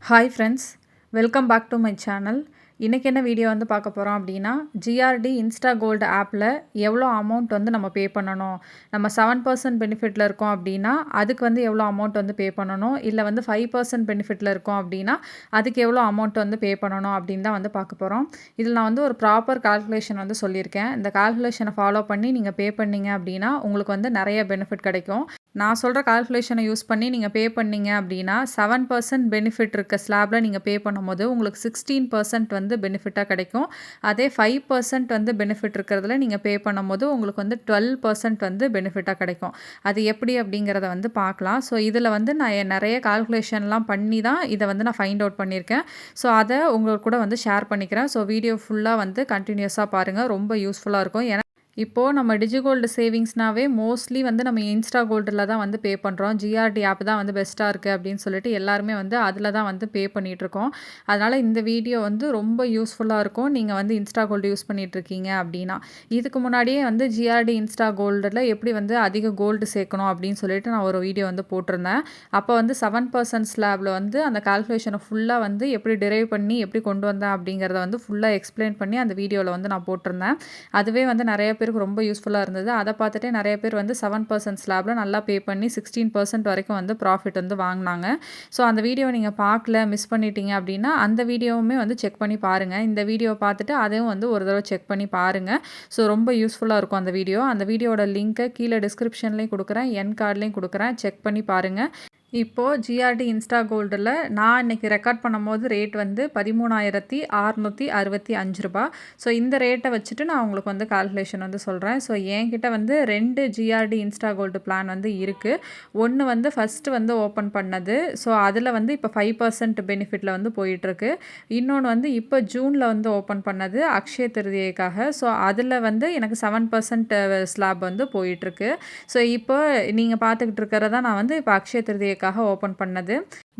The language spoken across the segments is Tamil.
Hi friends, welcome back to my channel. இன்றைக்கி என்ன வீடியோ வந்து பார்க்க போகிறோம் அப்படின்னா, ஜிஆர்டி இன்ஸ்டா கோல்டு ஆப்பில் எவ்வளோ அமௌண்ட் வந்து நம்ம பே பண்ணணும், நம்ம 7% பெனிஃபிட்டில் இருக்கோம் அப்படின்னா அதுக்கு வந்து எவ்வளோ அமௌண்ட் வந்து பே பண்ணணும், இல்லை வந்து 5% பெனிஃபிட்டில் இருக்கோம் அப்படின்னா அதுக்கு எவ்வளோ அமௌண்ட் வந்து பே பண்ணணும் அப்படின்னு தான் வந்து பார்க்க போகிறோம். இதில் நான் வந்து ஒரு ப்ராப்பர் கால்குலேஷன் வந்து சொல்லியிருக்கேன். இந்த கால்குலேஷனை ஃபாலோ பண்ணி நீங்கள் பே பண்ணீங்க அப்படின்னா உங்களுக்கு வந்து நிறைய பெனிஃபிட் கிடைக்கும். நான் சொல்கிற கால்குலேஷனை யூஸ் பண்ணி நீங்கள் பே பண்ணீங்க அப்படின்னா 7% பெனிஃபிட் இருக்க ஸ்லாபில் நீங்கள் பே பண்ணும்போது உங்களுக்கு 16% வந்து பெனிஃபிட்டாக கிடைக்கும். அதே 5% வந்து பெனிஃபிட் இருக்கிறதுல நீங்கள் பே பண்ணும்போது உங்களுக்கு வந்து 12% வந்து பெனிஃபிட்டாக கிடைக்கும். அது எப்படி அப்படிங்கிறத வந்து பார்க்கலாம். ஸோ இதில் வந்து நான் நிறைய கால்குலேஷன்லாம் பண்ணி தான் இதை வந்து நான் ஃபைண்ட் அவுட் பண்ணியிருக்கேன். ஸோ அதை உங்களுக்கு கூட வந்து ஷேர் பண்ணிக்கிறேன். ஸோ வீடியோ ஃபுல்லாக வந்து கண்டினியூஸாக பாருங்கள், ரொம்ப யூஸ்ஃபுல்லாக இருக்கும். இப்போது நம்ம டிஜிகோல்டு சேவிங்ஸ்னாவே மோஸ்ட்லி வந்து நம்ம இன்ஸ்டா கோல்டில் தான் வந்து பே பண்ணுறோம். ஜிஆர்டி ஆப் தான் வந்து பெஸ்ட்டாக இருக்குது அப்படின்னு சொல்லிட்டு எல்லாருமே வந்து அதில் தான் வந்து பே பண்ணிகிட்ருக்கோம். அதனால் இந்த வீடியோ வந்து ரொம்ப யூஸ்ஃபுல்லாக இருக்கும் நீங்கள் வந்து இன்ஸ்டா கோல்டு யூஸ் பண்ணிகிட்ருக்கீங்க அப்படின்னா. இதுக்கு முன்னாடியே வந்து ஜிஆர்டி இன்ஸ்டா கோல்டில் எப்படி வந்து அதிக கோல்டு சேர்க்கணும் அப்படின்னு சொல்லிட்டு நான் ஒரு வீடியோ வந்து போட்டிருந்தேன். அப்போ வந்து 7% ஸ்லாபில் வந்து அந்த கால்குலேஷனை ஃபுல்லாக வந்து எப்படி டிரைவ் பண்ணி எப்படி கொண்டு வந்தேன் அப்படிங்கிறத வந்து ஃபுல்லாக எக்ஸ்பிளைன் பண்ணி அந்த வீடியோவில் வந்து நான் போட்டிருந்தேன். அதுவே வந்து நிறைய பேருக்கு ரொம்ப யூஸ்ஃபுல்லாக இருந்தது. அதை பார்த்துட்டு நிறைய பேர் வந்து 7% ஸ்லாபில் நல்லா பே பண்ணி 16% வரைக்கும் வந்து ப்ராஃபிட் வந்து வாங்கினாங்க. ஸோ அந்த வீடியோ நீங்கள் பார்க்கல, மிஸ் பண்ணிட்டீங்க அப்படின்னா அந்த வீடியோவுமே வந்து செக் பண்ணி பாருங்கள். இந்த வீடியோவை பார்த்துட்டு அதையும் வந்து ஒரு தடவை செக் பண்ணி பாருங்கள். ஸோ ரொம்ப யூஸ்ஃபுல்லாக இருக்கும் அந்த வீடியோ. அந்த வீடியோட லிங்க்கை கீழே டிஸ்கிரிப்ஷன்லேயும் கொடுக்குறேன், என் கார்ட்லேயும் கொடுக்குறேன், செக் பண்ணி பாருங்கள். இப்போது ஜிஆர்டி இன்ஸ்டா கோல்டில் நான் இன்றைக்கி ரெக்கார்ட் பண்ணும்போது ரேட் வந்து 13,665 ரூபா. ஸோ இந்த ரேட்டை வச்சுட்டு நான் உங்களுக்கு வந்து கால்குலேஷன் வந்து சொல்கிறேன். ஸோ என்கிட்ட வந்து 2 ஜிஆர்டி இன்ஸ்டா கோல்டு பிளான் வந்து இருக்குது. ஒன்று வந்து ஃபஸ்ட்டு வந்து ஓப்பன் பண்ணது. ஸோ அதில் வந்து இப்போ 5% பெனிஃபிட்டில் வந்து போயிட்டுருக்கு. இன்னொன்று வந்து இப்போ ஜூனில் வந்து ஓப்பன் பண்ணது அக்ஷய திருதியைக்காக. ஸோ அதில் வந்து எனக்கு 7% ஸ்லாப் வந்து போயிட்டுருக்கு. ஸோ இப்போ நீங்கள் பார்த்துக்கிட்டு இருக்கிறதா நான் வந்து இப்போ அக்ஷய திருதியைக்காக ஓப்பன் பண்ணது.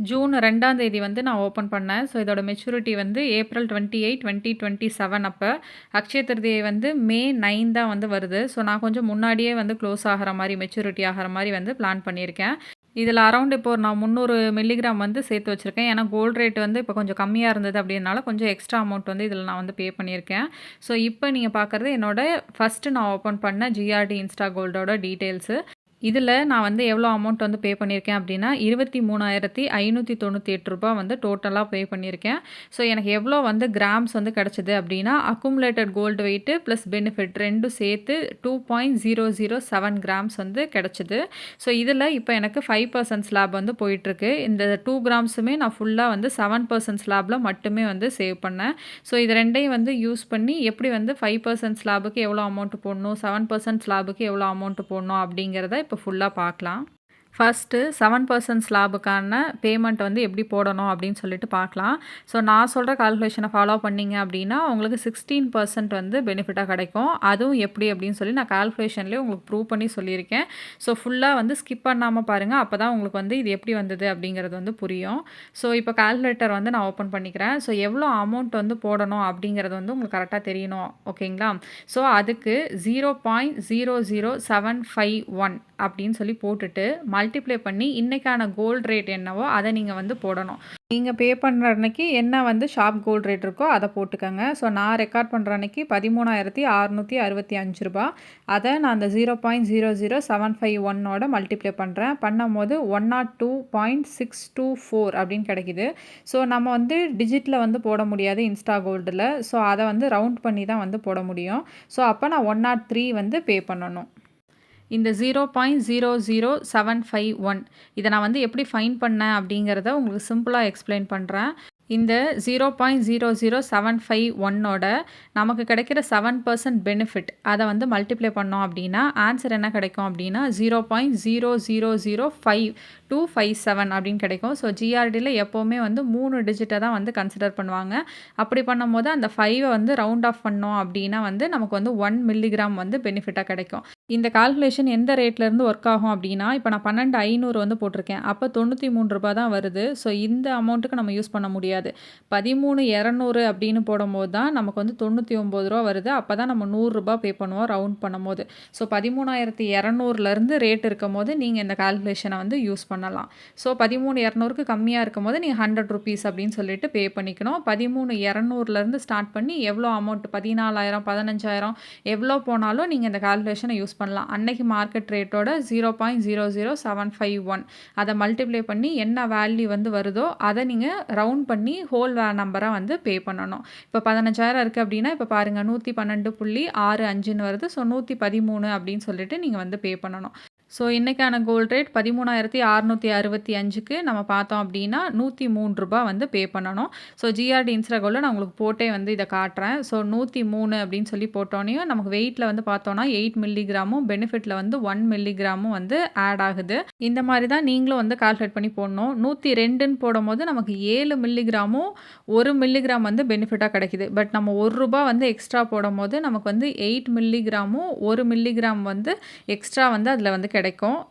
ஜூன் 2ஆம் தேதி வந்து நான் ஓப்பன் பண்ணேன். ஸோ இதோட மெச்சூரிட்டி வந்து ஏப்ரல் 28, 2027. அப்போ அக்ஷய திருதியை வந்து மே 9 தான் வந்து வருது. ஸோ நான் கொஞ்சம் முன்னாடியே வந்து க்ளோஸ் ஆகிற மாதிரி, மெச்சூரிட்டி ஆகிற மாதிரி வந்து பிளான் பண்ணியிருக்கேன். இதில் அரௌண்ட் இப்போ நான் 300 மில்லிகிராம் வந்து சேர்த்து வச்சுருக்கேன். ஏன்னா கோல்டு ரேட் வந்து இப்போ கொஞ்சம் கம்மியாக இருந்தது அப்படின்னால கொஞ்சம் எக்ஸ்ட்ரா அமௌண்ட் வந்து இதில் நான் வந்து பே பண்ணியிருக்கேன். ஸோ இப்போ நீங்கள் பார்க்குறது என்னோட ஃபஸ்ட்டு நான் ஓப்பன் பண்ண ஜிஆர்டி இன்ஸ்டா கோல்டோட டீட்டெயில்ஸு. இதில் நான் வந்து எவ்வளோ அமௌண்ட் வந்து பே பண்ணியிருக்கேன் அப்படின்னா 23,598 ரூபா வந்து டோட்டலாக பே பண்ணியிருக்கேன். ஸோ எனக்கு எவ்வளோ வந்து கிராம்ஸ் வந்து கிடச்சிது அப்படின்னா accumulated gold weight plus benefit ரெண்டும் சேர்த்து 2.007 கிராம்ஸ் வந்து கிடச்சிது. ஸோ இதில் இப்போ எனக்கு 5% ஸ்லாப் வந்து போயிட்டுருக்கு. இந்த 2 கிராம்ஸுமே நான் ஃபுல்லாக வந்து 7% ஸ்லாபில் மட்டுமே வந்து சேவ் பண்ணேன். ஸோ இது ரெண்டையும் வந்து யூஸ் பண்ணி எப்படி வந்து 5% ஸ்லாபுக்கு எவ்வளோ அமௌண்ட் போடணும், 7% ஸ்லாபுக்கு எவ்வளோ அமௌண்ட் போடணும் அப்படிங்கிறத இப்போ ஃபுல்லாக பார்க்கலாம். ஃபஸ்ட்டு 7% ஸ்லாபுக்கான பேமெண்ட் வந்து எப்படி போடணும் அப்படின்னு சொல்லிட்டு பார்க்கலாம். ஸோ நான் சொல்கிற கால்குலேஷனை ஃபாலோ பண்ணிங்க அப்படின்னா உங்களுக்கு 16% வந்து பெனிஃபிட்டாக கிடைக்கும். அதுவும் எப்படி அப்படின்னு சொல்லி நான் கால்குலேஷன்லேயே உங்களுக்கு ப்ரூவ் பண்ணி சொல்லியிருக்கேன். ஸோ ஃபுல்லாக வந்து ஸ்கிப் பண்ணாமல் பாருங்கள், அப்போ தான் உங்களுக்கு வந்து இது எப்படி வந்தது அப்படிங்கிறது வந்து புரியும். ஸோ இப்போ கால்குலேட்டர் வந்து நான் ஓப்பன் பண்ணிக்கிறேன். ஸோ எவ்வளோ அமௌண்ட் வந்து போடணும் அப்படிங்கிறது வந்து உங்களுக்கு கரெக்டாக தெரியணும், ஓகேங்களா? ஸோ அதுக்கு 0.00751 அப்படின்னு சொல்லி போட்டுட்டு மல்டிப்ளை பண்ணி இன்றைக்கான கோல்டு ரேட் என்னவோ அதை நீங்கள் வந்து போடணும். நீங்கள் பே பண்ணுற அன்னைக்கு என்ன வந்து ஷாப் கோல்டு ரேட் இருக்கோ அதை போட்டுக்கோங்க. ஸோ நான் ரெக்கார்ட் பண்ணுற அன்னைக்கு 13,665 ரூபா. அதை நான் அந்த 0.00751 மல்டிப்ளை பண்ணும்போது 102.624 அப்படின்னு கிடைக்கிது. ஸோ நம்ம வந்து டிஜிட்டில் வந்து போட முடியாது இன்ஸ்டா கோல்டில். ஸோ அதை வந்து ரவுண்ட் பண்ணி தான் வந்து போட முடியும். ஸோ அப்போ நான் 103 வந்து பே பண்ணணும். இந்த 0.00751 இதை நான் வந்து எப்படி ஃபைண்ட் பண்ணேன் அப்படிங்கிறத உங்களுக்கு சிம்பிளாக எக்ஸ்பிளைன் பண்ணுறேன். இந்த 0.00751 நமக்கு கிடைக்கிற 7% பெனிஃபிட் அதை வந்து மல்டிப்ளை பண்ணோம் அப்படின்னா ஆன்சர் என்ன கிடைக்கும் அப்படின்னா 0.0005257 அப்படின்னு கிடைக்கும். ஸோ ஜிஆர்டியில் எப்போவுமே வந்து 3 டிஜிட்டை தான் வந்து கன்சிடர் பண்ணுவாங்க. அப்படி பண்ணும்போது அந்த 5 வந்து ரவுண்ட் ஆஃப் பண்ணோம் அப்படின்னா வந்து நமக்கு வந்து 1 மில்லிகிராம் வந்து பெனிஃபிட்டாக கிடைக்கும். இந்த கால்குலேஷன் எந்த ரேட்லேருந்து ஒர்க் ஆகும் அப்படின்னா, இப்போ நான் 12,500 வந்து போட்டிருக்கேன். அப்போ ரூ. 93 தான் வருது. ஸோ இந்த அமௌண்ட்டுக்கு நம்ம யூஸ் பண்ண முடியாது. 13,200 அப்படின்னு போடும்போது தான் நமக்கு வந்து ரூ. 99 வருது. அப்போ தான் நம்ம ரூ. 100 பே பண்ணுவோம் ரவுண்ட் பண்ணும்போது. ஸோ 13,200லேருந்து ரேட் இருக்கும்போது நீங்கள் இந்த கால்குலேஷனை வந்து யூஸ் பண்ணலாம். ஸோ 13,200க்கு கம்மியாக இருக்கும்போது நீங்கள் ₹100 அப்படின்னு சொல்லிட்டு பே பண்ணிக்கணும். 13,200லேருந்து ஸ்டார்ட் பண்ணி எவ்வளோ அமௌண்ட் 14,000 15,000 எவ்வளோ போனாலும் நீங்கள் இந்த கால்குலேஷனை யூஸ் பண்ணலாம். அன்னைக்கு மார்க்கெட் ரேட்டோட 0.00751 அதை மல்டிப்ளை பண்ணி என்ன வேல்யூ வந்து வருதோ அதை நீங்கள் ரவுண்ட் பண்ணி ஹோல் நம்பரை வந்து பே பண்ணணும். இப்போ 15,000 இருக்குது அப்படின்னா இப்போ பாருங்கள் 112.65ன்னு வருது. ஸோ 113 அப்படின்னு சொல்லிட்டு நீங்கள் வந்து பே பண்ணணும். ஸோ இன்றைக்கான கோல்ட் ரேட் 13,665க்கு நம்ம பார்த்தோம் அப்படின்னா ₹103 வந்து பே பண்ணணும். ஸோ ஜிஆர்டி இன்ஸ்டா கோல்டில் நான் உங்களுக்கு போட்டே வந்து இதை காட்டுறேன். ஸோ 103 அப்படின்னு சொல்லி போட்டோன்னே நமக்கு வெயிட்டில் வந்து பார்த்தோன்னா 8 மில்லிகிராமும் பெனிஃபிட்டில் வந்து 1 மில்லிகிராமும் வந்து ஆட் ஆகுது. இந்த மாதிரி தான் நீங்களும் வந்து கால்குலேட் பண்ணி போடணும். 102ன்னு போடும்போது நமக்கு 7 மில்லிகிராமும் 1 மில்லிகிராம் வந்து பெனிஃபிட்டாக கிடைக்குது. பட் நம்ம ₹1 வந்து எக்ஸ்ட்ரா போடும்போது நமக்கு வந்து 8 மில்லிகிராமும் 1 மில்லிகிராம் வந்து எக்ஸ்ட்ரா வந்து அதில் வந்து கிடைக்கும்.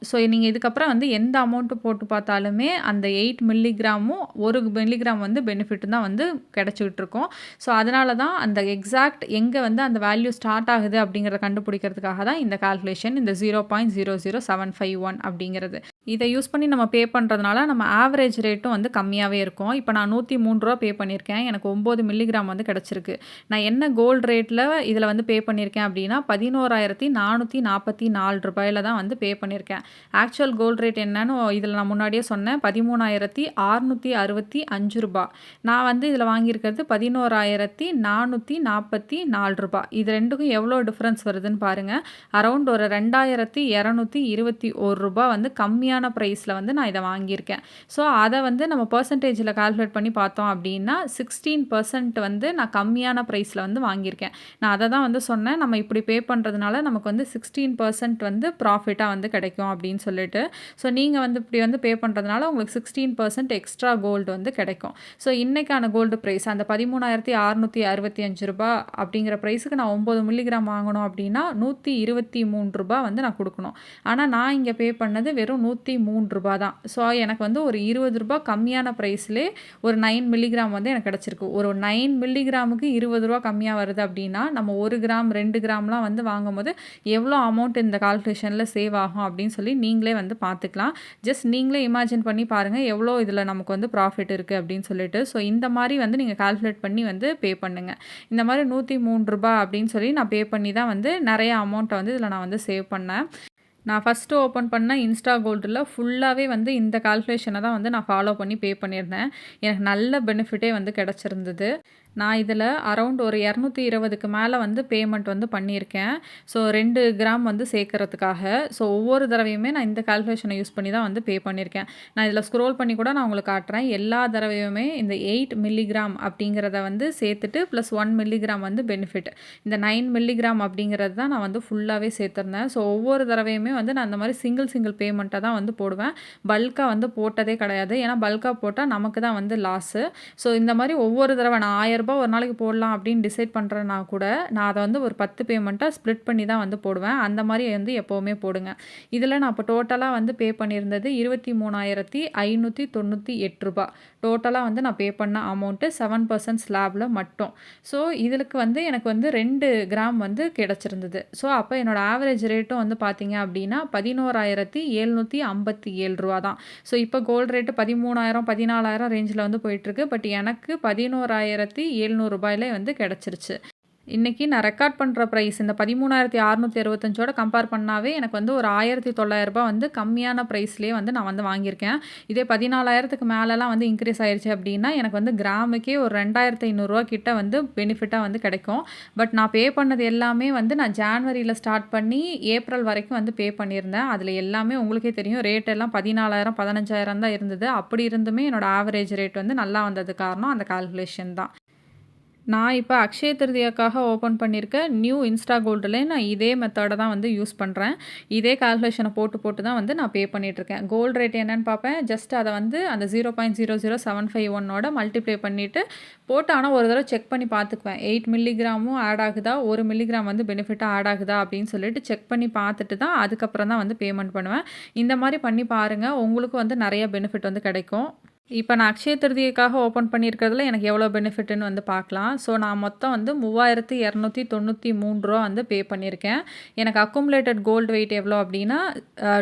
ஸோ நீங்கள் இதுக்கப்புறம் வந்து எந்த அமௌண்ட்டு போட்டு பார்த்தாலுமே அந்த 8 மில்லிகிராமும் 1 மில்லிகிராம் வந்து பெனிஃபிட் தான் வந்து கிடைச்சிக்கிட்டு இருக்கும். ஸோ அதனால தான் அந்த எக்ஸாக்ட் எங்கே வந்து அந்த வேல்யூ ஸ்டார்ட் ஆகுது அப்படிங்கிறத கண்டுபிடிக்கிறதுக்காக தான் இந்த கால்குலேஷன் இந்த 0.00751 அப்படிங்கிறது. இதை யூஸ் பண்ணி நம்ம பே பண்ணுறதுனால நம்ம ஆவரேஜ் ரேட்டும் வந்து கம்மியாகவே இருக்கும். இப்போ நான் ₹103 பே பண்ணியிருக்கேன். எனக்கு 9 மில்லிகிராம் வந்து கிடச்சிருக்கு. நான் என்ன கோல்டு ரேட்டில் இதில் வந்து பே பண்ணியிருக்கேன் அப்படின்னா ₹11,444 தான் வந்து பே பண்ணியிருக்கேன். ஆக்சுவல் கோல்டு ரேட் என்னன்னு இதில் நான் முன்னாடியே சொன்னேன் ₹13,665. நான் வந்து இதில் வாங்கியிருக்கிறது ₹11,444. இது ரெண்டுக்கும் எவ்வளோ டிஃப்ரென்ஸ் வருதுன்னு பாருங்கள். அரௌண்ட் ஒரு ₹2,221 வந்து கம்மியான ப்ரைஸில் வந்து நான் இதை வாங்கியிருக்கேன். ஸோ அதை வந்து நம்ம பெர்சன்டேஜில் கால்குலேட் பண்ணி பார்த்தோம் அப்படின்னா 16% வந்து நான் கம்மியான ப்ரைஸில் வந்து வாங்கியிருக்கேன். நான் அதை தான் வந்து சொன்னேன், நம்ம இப்படி பே பண்ணுறதுனால நமக்கு வந்து 16% வந்து ப்ராஃபிட்டாக வந்து கிடைக்கும் அப்படின்னு சொல்லிட்டு. ஸோ நீங்கள் வந்து இப்படி வந்து பே பண்ணுறதுனால உங்களுக்கு 16% எக்ஸ்ட்ரா கோல்டு வந்து கிடைக்கும். ஸோ இன்றைக்கான கோல்டு ப்ரைஸ் அந்த ₹13,665 அப்படிங்கிற ப்ரைஸுக்கு நான் 9 மில்லிகிராம் வாங்கணும் அப்படின்னா ₹123 வந்து நான் கொடுக்கணும். ஆனால் நான் இங்கே பே பண்ணது வெறும் ₹103 தான். ஸோ எனக்கு வந்து ஒரு ₹20 கம்மியான ப்ரைஸ்லேயே ஒரு 9 மில்லிகிராம் வந்து எனக்கு கிடச்சிருக்கு. ஒரு 9 மில்லிகிராமுக்கு ₹20 கம்மியாக வருது அப்படின்னா நம்ம 1 கிராம் 2 கிராம்லாம் வந்து வாங்கும்போது எவ்வளோ அமௌண்ட் இந்த கால்குலேஷனில் சேவ் ஆகும் அப்படின்னு சொல்லி நீங்களே வந்து பார்த்துக்கலாம். ஜஸ்ட் நீங்களே இமேஜின் பண்ணி பாருங்கள் எவ்வளோ இதில் நமக்கு வந்து ப்ராஃபிட் இருக்குது அப்படின்னு சொல்லிட்டு. ஸோ இந்த மாதிரி வந்து நீங்கள் கால்குலேட் பண்ணி வந்து பே பண்ணுங்கள். இந்த மாதிரி ₹103 அப்படின்னு சொல்லி நான் பே பண்ணி தான் வந்து நிறைய அமௌண்ட்டை வந்து இதில் நான் வந்து சேவ் பண்ணேன். நான் ஃபஸ்ட்டு ஓப்பன் பண்ண இன்ஸ்டா கோல்டில் ஃபுல்லாகவே வந்து இந்த கால்குலேஷனை தான் வந்து நான் ஃபாலோ பண்ணி பே பண்ணியிருந்தேன். எனக்கு நல்ல பெனிஃபிட்டே வந்து கிடச்சிருந்தது. நான் இதில் அரௌண்ட் ஒரு 220க்கு மேலே வந்து பேமெண்ட் வந்து பண்ணியிருக்கேன். ஸோ 2 கிராம் வந்து சேர்க்கறதுக்காக. ஸோ ஒவ்வொரு தடவையுமே நான் இந்த கால்குலேஷனை யூஸ் பண்ணி தான் வந்து பே பண்ணியிருக்கேன். நான் இதில் ஸ்க்ரோல் பண்ணி கூட நான் உங்களுக்கு காட்டுறேன். எல்லா தடவையுமே இந்த 8 மில்லிகிராம் அப்படிங்கிறத வந்து சேர்த்துட்டு ப்ளஸ் 1 மில்லிகிராம் வந்து பெனிஃபிட். இந்த 9 மில்லிகிராம் அப்படிங்கிறது தான் நான் வந்து ஃபுல்லாகவே சேர்த்துருந்தேன். ஸோ ஒவ்வொரு தடவையுமே வந்து நான் அந்த மாதிரி சிங்கிள் பேமெண்ட்டை தான் வந்து போடுவேன். பல்காக வந்து போட்டதே கிடையாது. ஏன்னா பல்காக போட்டால் நமக்கு தான் வந்து லாஸு. ஸோ இந்த மாதிரி ஒவ்வொரு தடவை நான் ₹1000 ஒரு நாளைக்கு போடலாம் அப்படின்னு டிசைட் பண்ணுறேன்னா கூட நான் அதை வந்து ஒரு 10 பேமெண்ட்டாக ஸ்ப்ளிட் பண்ணி தான் வந்து போடுவேன். அந்த மாதிரி வந்து எப்போவுமே போடுங்க. இதில் நான் இப்போ டோட்டலாக வந்து பே பண்ணியிருந்தது ₹23,598. டோட்டலாக வந்து நான் பே பண்ண அமௌண்ட்டு 7% ஸ்லாபில் மட்டும். ஸோ இதுக்கு வந்து எனக்கு வந்து 2 கிராம் வந்து கிடச்சிருந்தது. ஸோ அப்போ என்னோடய ஆவரேஜ் ரேட்டும் வந்து பார்த்தீங்க அப்படின்னா ₹11,757 தான். ஸோ இப்போ கோல்டு ரேட்டு 13,000 14,000 ரேஞ்சில் வந்து போயிட்டுருக்கு. பட் எனக்கு ₹11,700 வந்து கிடச்சிருச்சு. இன்றைக்கி நான் ரெக்கார்ட் பண்ணுற ப்ரைஸ் இந்த 13,665 கம்பேர் பண்ணாவே எனக்கு வந்து ஒரு ₹1,900 வந்து கம்மியான ப்ரைஸ்லேயே வந்து நான் வந்து வாங்கியிருக்கேன். இதே 14,000க்கு மேலெலாம் வந்து இன்க்ரீஸ் ஆயிடுச்சு அப்படின்னா எனக்கு வந்து கிராமுக்கே ஒரு ₹2,500 கிட்ட வந்து பெனிஃபிட்டாக வந்து கிடைக்கும். பட் நான் பே பண்ணது எல்லாமே வந்து நான் ஜான்வரியில் ஸ்டார்ட் பண்ணி ஏப்ரல் வரைக்கும் வந்து பே பண்ணியிருந்தேன். அதில் எல்லாமே உங்களுக்கே தெரியும் ரேட் எல்லாம் 14,000 15,000 தான் இருந்தது. அப்படி இருந்துமே என்னோடய ஆவரேஜ் ரேட் வந்து நல்லா வந்தது காரணம் அந்த கால்குலேஷன் தான். நான் இப்போ அக்ஷய திருதியாக்காக ஓப்பன் பண்ணியிருக்க நியூ இன்ஸ்டா கோல்டுலே நான் இதே மெத்தடை தான் வந்து யூஸ் பண்ணுறேன். இதே கால்குலேஷனை போட்டு போட்டு தான் வந்து நான் பே பண்ணிகிட்ருக்கேன். கோல்டு ரேட் என்னன்னு பார்ப்பேன். ஜஸ்ட் அதை வந்து அந்த 0.00751ஓட மல்டிப்ளை பண்ணிவிட்டு போட்டு ஆனால் ஒரு தடவை செக் பண்ணி பார்த்துக்குவேன். 8 மில்லிகிராமும் ஆட் ஆகுதா, 1 மில்லிகிராம் வந்து பெனிஃபிட்டாக ஆட் ஆகுதா அப்படின்னு சொல்லிட்டு செக் பண்ணி பார்த்துட்டு தான் அதுக்கப்புறம் தான் வந்து பேமெண்ட் பண்ணுவேன். இந்த மாதிரி பண்ணி பாருங்கள், உங்களுக்கும் வந்து நிறைய பெனிஃபிட் வந்து கிடைக்கும். இப்போ நான் அக்ஷய திருதியைக்காக ஓப்பன் பண்ணியிருக்கிறதுல எனக்கு எவ்வளோ பெனிஃபிட்டுன்னு வந்து பார்க்கலாம். ஸோ நான் மொத்தம் வந்து ரூ. 3293 வந்து பே பண்ணியிருக்கேன். எனக்கு அக்குமுலேட்டட் கோல்டு வெயிட் எவ்வளோ அப்படின்னா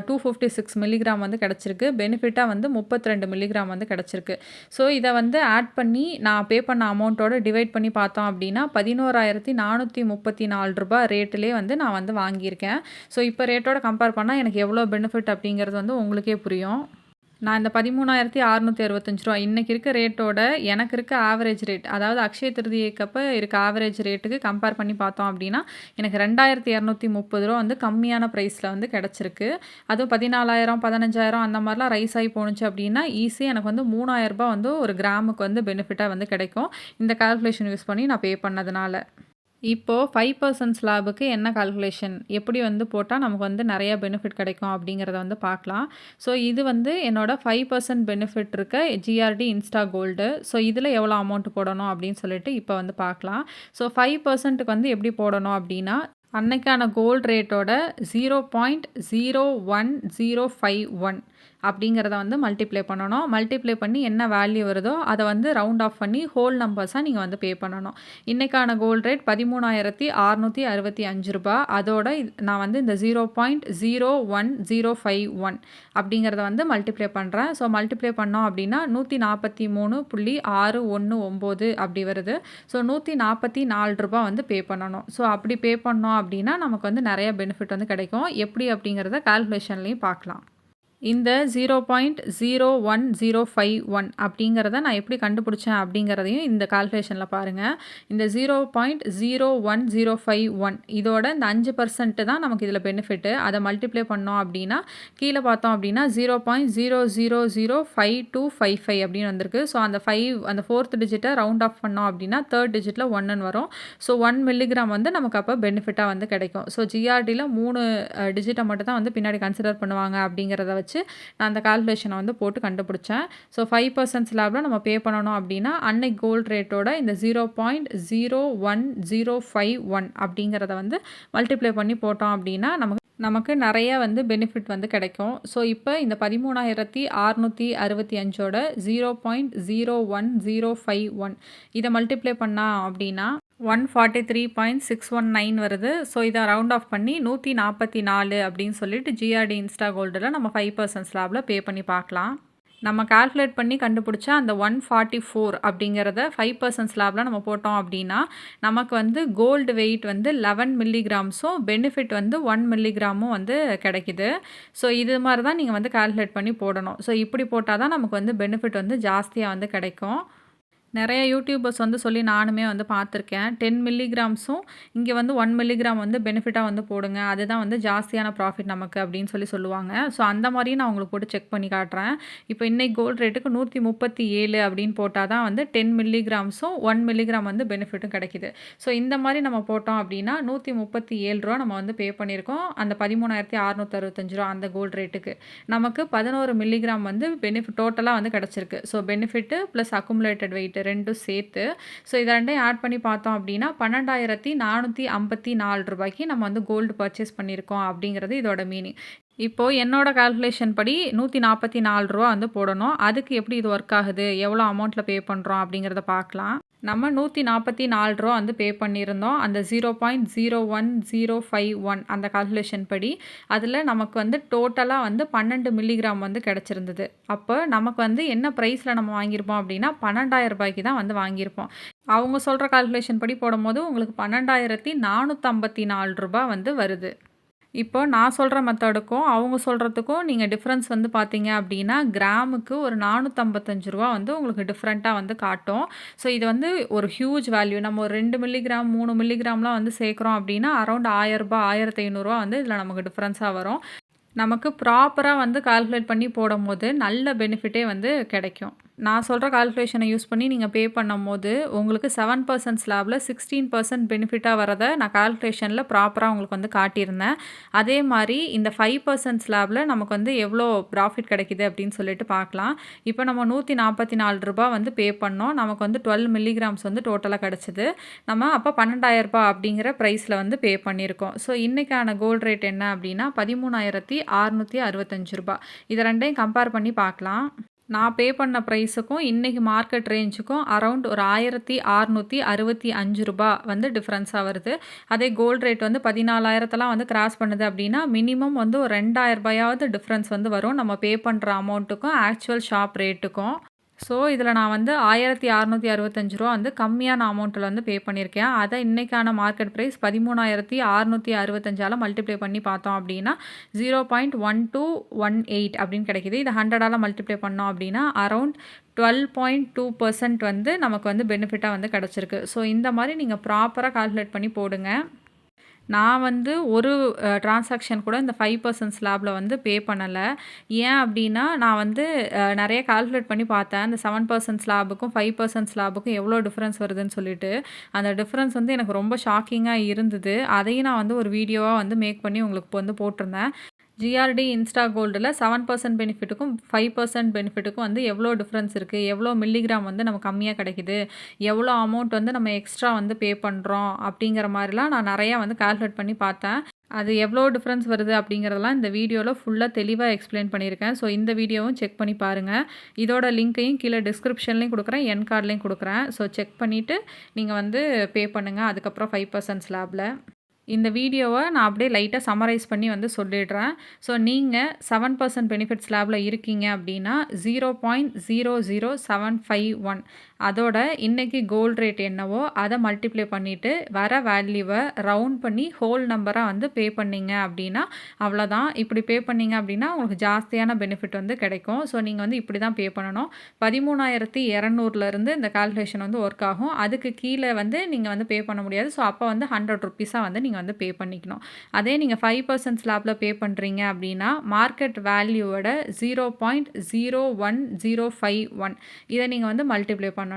256 மில்லிகிராம் வந்து கிடச்சிருக்கு. பெனிஃபிட்டாக வந்து 32 மில்லிகிராம் வந்து கிடச்சிருக்கு. ஸோ இதை வந்து ஆட் பண்ணி நான் பே பண்ண அமௌண்ட்டோட டிவைட் பண்ணி பார்த்தோம் அப்படின்னா ரூ. 11,434 ரேட்டிலே வந்து நான் வந்து வாங்கியிருக்கேன். ஸோ இப்போ ரேட்டோட கம்பேர் பண்ணால் எனக்கு எவ்வளோ பெனிஃபிட் அப்படிங்கிறது வந்து உங்களுக்கே புரியும். நான் இந்த ரூ. 13,665 இன்றைக்கி இருக்க ரேட்டோட எனக்கு இருக்க ஆவரேஜ் ரேட், அதாவது அக்ஷய திருதியைக்கப்போ இருக்க ஆவரேஜ் ரேட்டுக்கு கம்பேர் பண்ணி பார்த்தோம் அப்படின்னா எனக்கு ரூ. 2,230 வந்து கம்மியான ப்ரைஸில் வந்து கிடச்சிருக்கு. அதுவும் 14,000 15,000 அந்த மாதிரிலாம் ரைஸ் ஆகி போணுச்சு அப்படின்னா ஈஸியாக எனக்கு வந்து ரூ. 3,000 வந்து ஒரு கிராமுக்கு வந்து பெனிஃபிட்டாக வந்து கிடைக்கும், இந்த கால்குலேஷன் யூஸ் பண்ணி நான் பே பண்ணதுனால. இப்போது 5% ஸ்லாபுக்கு என்ன கால்குலேஷன் எப்படி வந்து போட்டால் நமக்கு வந்து நிறையா பெனிஃபிட் கிடைக்கும் அப்படிங்கிறத வந்து பார்க்கலாம். ஸோ இது வந்து என்னோடய 5% பெனிஃபிட் இருக்க ஜிஆர்டி இன்ஸ்டா கோல்டு. ஸோ இதில் எவ்வளோ அமௌண்ட் போடணும் அப்படின்னு சொல்லிட்டு இப்போ வந்து பார்க்கலாம். ஸோ 5%க்கு வந்து எப்படி போடணும் அப்படின்னா அன்னைக்கான கோல்டு ரேட்டோட 0.01051 அப்படிங்கிறத வந்து மல்டிப்ளை பண்ணணும். மல்டிப்ளை பண்ணி என்ன வேல்யூ வருதோ அதை வந்து ரவுண்ட் ஆஃப் பண்ணி ஹோல் நம்பர்ஸாக நீங்கள் வந்து பே பண்ணணும். இன்றைக்கான கோல்டு ரேட் ரூ. 13,665. அதோட நான் வந்து இந்த 0.01051 அப்படிங்கிறத வந்து மல்டிப்ளை பண்ணுறேன். ஸோ மல்டிப்ளை பண்ணோம் அப்படின்னா 143.619 அப்படி வருது. ஸோ ரூ. 144 வந்து பே பண்ணணும். ஸோ அப்படி பே பண்ணோம் அப்படின்னா நமக்கு வந்து நிறைய பெனிஃபிட் வந்து கிடைக்கும். எப்படி அப்படிங்கிறத கால்குலேஷன்லேயும் பார்க்கலாம். இந்த 0.01051 அப்படிங்கிறத நான் எப்படி கண்டுபிடிச்சேன் அப்படிங்கிறதையும் இந்த கால்குலேஷனில் பாருங்கள். இந்த 0.01051 இதோட இந்த 5% தான் நமக்கு இதில் பெனிஃபிட்டு. அதை மல்டிப்ளை பண்ணோம் அப்படின்னா கீழே பார்த்தோம் அப்படின்னா 0.0005255 அப்படின்னு வந்திருக்கு. ஸோ அந்த 4th டிஜிட்டை ரவுண்ட் ஆஃப் பண்ணோம் அப்படின்னா 3rd டிஜிட்டில் 1ன்னு வரும். ஸோ 1 மில்லிகிராம் வந்து நமக்கு அப்போ பெனிஃபிட்டாக வந்து கிடைக்கும். ஸோ ஜிஆர்டியில் 3 டிஜிட்டை மட்டும் தான் வந்து பின்னாடி கன்சிடர் பண்ணுவாங்க அப்படிங்கிறத வச்சு நான் அந்த கால்குலேஷனை வந்து போட்டு கண்டுபிடிச்சேன். ஸோ 5% ஸ்லாபில் நம்ம பே பண்ணணும் அப்படின்னா அன்னைக்கு கோல்டு ரேட்டோட இந்த 0.01051 அப்படிங்கிறத வந்து மல்டிப்ளை பண்ணி போட்டோம் அப்படின்னா நமக்கு நிறைய வந்து பெனிஃபிட் வந்து கிடைக்கும். ஸோ இப்போ இந்த 13,665ஓட 0.01051 இதை மல்டிப்ளை பண்ணால் அப்படின்னா 143.619 வருது. ஸோ இதை ரவுண்ட் ஆஃப் பண்ணி 144 அப்படின்னு சொல்லிட்டு ஜிஆர்டி இன்ஸ்டா கோல்டில் நம்ம 5% ஸ்லாபில் பே பண்ணி பார்க்கலாம். நம்ம கால்குலேட் பண்ணி கண்டுபிடிச்சா அந்த 144 அப்படிங்கிறத 5% ஸ்லாபில் நம்ம போட்டோம் அப்படின்னா நமக்கு வந்து கோல்டு வெயிட் வந்து 11 மில்லிகிராம்ஸும் பெனிஃபிட் வந்து 1 மில்லிகிராமும் வந்து கிடைக்குது. ஸோ இது மாதிரி தான் நீங்கள் வந்து கால்குலேட் பண்ணி போடணும். ஸோ இப்படி போட்டால் தான் நமக்கு வந்து பெனிஃபிட் வந்து ஜாஸ்தியாக வந்து கிடைக்கும். நிறைய யூடியூபர்ஸ் வந்து சொல்லி நானுமே வந்து பார்த்துருக்கேன். 10 மில்லிகிராம்ஸும் இங்கே வந்து 1 மில்லிகிராம் வந்து பெனிஃபிட்டாக வந்து போடுங்க, அதுதான் வந்து ஜாஸ்தியான ப்ராஃபிட் நமக்கு அப்படின்னு சொல்லுவாங்க. ஸோ அந்த மாதிரியும் நான் உங்களுக்கு போட்டு செக் பண்ணி காட்டுறேன். இப்போ இன்றைக்கி கோல்டு ரேட்டுக்கு 137 அப்படின்னு போட்டால் தான் வந்து 10 மில்லிகிராம்ஸும் 1 மில்லிகிராம் வந்து பெனிஃபிட்டும் கிடைக்கிது. ஸோ இந்த மாதிரி நம்ம போட்டோம் அப்படின்னா ரூ. 137 நம்ம வந்து பே பண்ணியிருக்கோம். அந்த 13,665 அந்த கோல்டு ரேட்டுக்கு நமக்கு 11 மில்லிகிராம் வந்து பெனிஃபிட் டோட்டலாக வந்து கிடச்சிருக்கு. So benefit plus accumulated weight ரெண்டும் சேர்த்து. ஸோ இதை ரெண்டையும் ஆட் பண்ணி பார்த்தோம் அப்படின்னா 12,454 நம்ம வந்து கோல்டு பர்ச்சேஸ் பண்ணியிருக்கோம் அப்படிங்கிறது இதோட மீனிங். இப்போது என்னோட கால்குலேஷன் படி ரூ. 144 வந்து போடணும். அதுக்கு எப்படி இது ஒர்க் ஆகுது, எவ்வளோ அமௌண்ட்டில் பே பண்ணுறோம் அப்படிங்கிறத பார்க்கலாம். நம்ம ரூ. 144 வந்து பே பண்ணியிருந்தோம் அந்த 0.01051 அந்த கால்குலேஷன் படி. அதில் நமக்கு வந்து டோட்டலாக வந்து 12 மில்லிகிராம் வந்து கிடச்சிருந்தது. அப்போ நமக்கு வந்து என்ன ப்ரைஸில் நம்ம வாங்கியிருப்போம் அப்படின்னா 12,000 தான் வந்து வாங்கியிருப்போம். அவங்க சொல்கிற கால்குலேஷன் படி போடும்போது உங்களுக்கு 12,454 வந்து வருது. இப்போ நான் சொல்கிற மெத்தடுக்கும் அவங்க சொல்கிறதுக்கும் நீங்கள் டிஃப்ரென்ஸ் வந்து பார்த்தீங்க அப்படின்னா கிராமுக்கு ஒரு ரூ. 455 வந்து உங்களுக்கு டிஃப்ரெண்ட்டாக வந்து காட்டும். ஸோ இது வந்து ஒரு ஹியூஜ் வேல்யூ. நம்ம ஒரு 2 மில்லிகிராம் 3 மில்லிகிராம்லாம் வந்து சேர்க்குறோம் அப்படின்னா அரௌண்ட் ரூ. 1,000 1,500 வந்து இதில் நமக்கு டிஃப்ரென்ஸாக வரும். நமக்கு ப்ராப்பராக வந்து கால்குலேட் பண்ணி போடும்போது நல்ல பெனிஃபிட்டே வந்து கிடைக்கும். நான் சொல்கிற கால்குலேஷனை யூஸ் பண்ணி நீங்கள் பே பண்ணும்போது உங்களுக்கு 7% ஸ்லாபில் 16% பெனிஃபிட்டாக வரதை நான் கால்குலேஷனில் ப்ராப்பராக உங்களுக்கு வந்து காட்டியிருந்தேன். அதே மாதிரி இந்த 5% ஸ்லாபில் நமக்கு வந்து எவ்வளோ ப்ராஃபிட் கிடைக்குது அப்படின்னு சொல்லிட்டு பார்க்கலாம். இப்போ நம்ம ₹144 வந்து பே பண்ணோம். நமக்கு வந்து 12 மில்லிகிராம்ஸ் வந்து டோட்டலாக கிடச்சிது. நம்ம அப்போ ₹12,000 அப்படிங்கிற ப்ரைஸில் வந்து பே பண்ணியிருக்கோம். ஸோ இன்றைக்கான கோல்டு ரேட் என்ன அப்படின்னா ₹13,665. இதை ரெண்டையும் கம்பேர் பண்ணி பார்க்கலாம். நான் பே பண்ண ப்ரைஸுக்கும் இன்றைக்கி மார்க்கெட் ரேஞ்சுக்கும் அரவுண்ட் ஒரு ₹1,665 வந்து டிஃப்ரென்ஸாக வருது. அதே கோல்டு ரேட் வந்து 14,000 வந்து கிராஸ் பண்ணுது அப்படின்னா மினிமம் வந்து ஒரு ₹2,000 டிஃப்ரென்ஸ் வந்து வரும் நம்ம பே பண்ணுற அமௌண்ட்டுக்கும் ஆக்சுவல் ஷாப் ரேட்டுக்கும். ஸோ இதில் நான் வந்து ₹1,665 வந்து கம்மியான அமௌண்ட்டில் வந்து பே பண்ணியிருக்கேன். அதை இன்றைக்கான மார்க்கெட் ப்ரைஸ் 13,665 மல்டிப்ளை பண்ணி பார்த்தோம் அப்படின்னா 0.1218 அப்படின்னு கிடைக்கிது. இதை 100 மல்டிப்ளை பண்ணோம் அப்படின்னா அரவுண்ட் 12.2% வந்து நமக்கு வந்து பெனிஃபிட்டாக வந்து கிடச்சிருக்கு. ஸோ இந்த மாதிரி நீங்கள் ப்ராப்பராக கால்குலேட் பண்ணி போடுங்க. நான் வந்து ஒரு டிரான்சாக்ஷன் கூட இந்த 5% ஸ்லாபில் வந்து பே பண்ணலை. ஏன் அப்படின்னா நான் வந்து நிறைய கால்குலேட் பண்ணி பார்த்தேன். இந்த 7% ஸ்லாபுக்கும் 5% ஸ்லாபுக்கும் எவ்வளோ டிஃப்ரென்ஸ் வருதுன்னு சொல்லிட்டு. அந்த டிஃப்ரென்ஸ் வந்து எனக்கு ரொம்ப ஷாக்கிங்காக இருந்தது. அதையும் நான் வந்து ஒரு வீடியோவாக வந்து மேக் பண்ணி உங்களுக்கு வந்து போட்டிருந்தேன். ஜிஆர்டி இன்ஸ்டா கோல்டில் 7% பெனிஃபிட்டுக்கும் 5% பெனிஃபிட்டுக்கும் வந்து எவ்வளோ டிஃப்ரென்ஸ் இருக்குது, எவ்வளோ மில்லிகிராம் வந்து நமக்கு கம்மியாக கிடைக்குது, எவ்வளோ அமௌண்ட் வந்து நம்ம எக்ஸ்ட்ரா வந்து பே பண்ணுறோம் அப்படிங்கிற மாதிரிலாம் நான் நிறையா வந்து கால்குலேட் பண்ணி பார்த்தேன். அது எவ்வளோ டிஃப்ரென்ஸ் வருது அப்படிங்கிறதெல்லாம் இந்த வீடியோவில் ஃபுல்லாக தெளிவாக எக்ஸ்பிளைன் பண்ணியிருக்கேன். ஸோ இந்த வீடியோவும் செக் பண்ணி பாருங்கள். இதோட லிங்க்கையும் கீழே டிஸ்கிரிப்ஷன்லேயும் கொடுக்குறேன், என் கார்ட்லேயும் கொடுக்குறேன். ஸோ செக் பண்ணிவிட்டு நீங்கள் வந்து பே பண்ணுங்கள். அதுக்கப்புறம் 5% ஸ்லாபில் இந்த வீடியோவை நான் அப்படியே லைட்டாக சம்மரைஸ் பண்ணி வந்து சொல்லிடுறேன். ஸோ நீங்கள் 7% பெனிஃபிட் ஸ்லாபில் இருக்கீங்க அப்படின்னா 0.00751 அதோட இன்றைக்கி கோல்டு ரேட் என்னவோ அதை மல்டிப்ளை பண்ணிவிட்டு வர வேல்யூவை ரவுண்ட் பண்ணி ஹோல் நம்பராக வந்து பே பண்ணிங்க அப்படின்னா அவ்வளோதான். இப்படி பே பண்ணிங்க அப்படின்னா உங்களுக்கு ஜாஸ்தியான பெனிஃபிட் வந்து கிடைக்கும். ஸோ நீங்கள் வந்து இப்படி தான் பே பண்ணணும். 13,200 இந்த கால்குலேஷன் வந்து ஒர்க் ஆகும். அதுக்கு கீழே வந்து நீங்கள் வந்து பே பண்ண முடியாது. ஸோ அப்போ வந்து ₹100 வந்து நீங்கள் வந்து பே பண்ணிக்கணும். அதே நீங்கள் 5% ஸ்லாபில் பே பண்ணுறீங்க அப்படின்னா மார்க்கெட் வேல்யூவோட 0.01051 இதை நீங்கள் வந்து மல்டிப்ளை பண்ணணும்.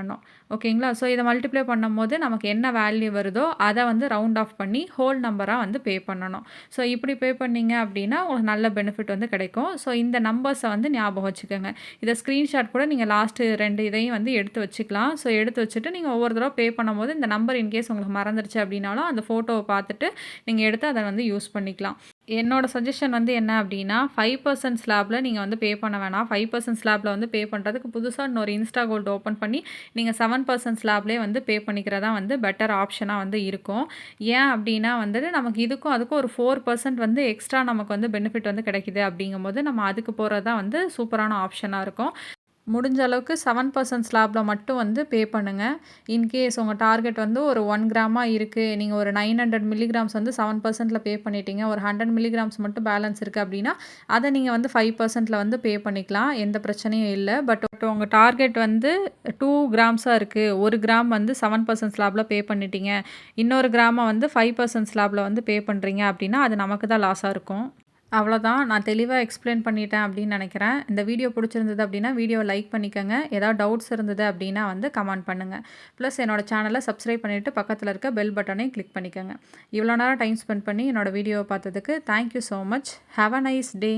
ஓகேங்களா? ஸோ இதை மல்டிப்ளை பண்ணும்போது நமக்கு என்ன வேல்யூ வருதோ அதை வந்து ரவுண்ட் ஆஃப் பண்ணி ஹோல் நம்பராக வந்து பே பண்ணணும். ஸோ இப்படி பே பண்ணிங்க அப்படின்னா உங்களுக்கு நல்ல பெனிஃபிட் வந்து கிடைக்கும். ஸோ இந்த நம்பர்ஸை வந்து ஞாபகம் வச்சுக்கோங்க. இதை ஸ்க்ரீன்ஷாட் கூட நீங்கள் லாஸ்ட்டு 2 இதையும் வந்து எடுத்து வச்சுக்கலாம். ஸோ எடுத்து வச்சுட்டு நீங்கள் ஒவ்வொரு தடவை பே பண்ணும்போது இந்த நம்பர் இன்கேஸ் உங்களுக்கு மறந்துருச்சு அப்படின்னாலும் அந்த ஃபோட்டோவை பார்த்துட்டு நீங்கள் எடுத்து அதை வந்து யூஸ் பண்ணிக்கலாம். என்னோட சஜஷன் வந்து என்ன அப்படின்னா 5% ஸ்லாபில் நீங்கள் வந்து பே பண்ண வேணாம். 5% ஸ்லாபில் வந்து பே பண்ணுறதுக்கு புதுசாக இன்னொரு இன்ஸ்டா கோல்டு ஓப்பன் பண்ணி நீங்கள் 7% ஸ்லாப்லேயே வந்து பே பண்ணிக்கிறதா வந்து பெட்டர் ஆப்ஷனாக வந்து இருக்கும். ஏன் அப்படின்னா வந்துட்டு நமக்கு இதுக்கும் அதுக்கும் ஒரு 4% வந்து எக்ஸ்ட்ரா நமக்கு வந்து பெனிஃபிட் வந்து கிடைக்குது அப்படிங்கும்போது நம்ம அதுக்கு போகிறது தான் வந்து சூப்பரான ஆப்ஷனாக இருக்கும். முடிஞ்ச அளவுக்கு 7% ஸ்லாபில் மட்டும் வந்து பே பண்ணுங்கள். இன்கேஸ் உங்கள் டார்கெட் வந்து ஒரு 1 கிராமாக இருக்குது, நீங்கள் ஒரு 900 மில்லிகிராம்ஸ் வந்து 7%ல் பே பண்ணிட்டீங்க, ஒரு 100 மில்லிகிராம்ஸ் மட்டும் பேலன்ஸ் இருக்குது அப்படின்னா அதை நீங்கள் வந்து 5%ல் வந்து பே பண்ணிக்கலாம். எந்த பிரச்சனையும் இல்லை. பட் உங்கள் டார்கெட் வந்து 2 கிராம்ஸாக இருக்குது, 1 கிராம் வந்து 7% ஸ்லாபில் பே பண்ணிட்டீங்க, இன்னொரு கிராமை வந்து 5% ஸ்லாபில் வந்து பே பண்ணுறீங்க அப்படின்னா அது நமக்கு தான் லாஸாக இருக்கும். அவ்வளோதான். நான் தெளிவாக எக்ஸ்பிளைன் பண்ணிட்டேன் அப்படின்னு நினைக்கிறேன். இந்த வீடியோ பிடிச்சிருந்தது அப்படின்னா வீடியோவை லைக் பண்ணிக்கோங்க. ஏதாவது டவுட்ஸ் இருந்தது அப்படின்னா வந்து கமெண்ட் பண்ணுங்கள். ப்ளஸ் என்னோட சேனலை சப்ஸ்கிரைப் பண்ணிவிட்டு பக்கத்தில் இருக்க பெல் பட்டனையும் கிளிக் பண்ணிக்கோங்க. இவ்வளோ நேரம் டைம் ஸ்பெண்ட் பண்ணி என்னோடய வீடியோவை பார்த்ததுக்கு thank you so much. Have a nice day.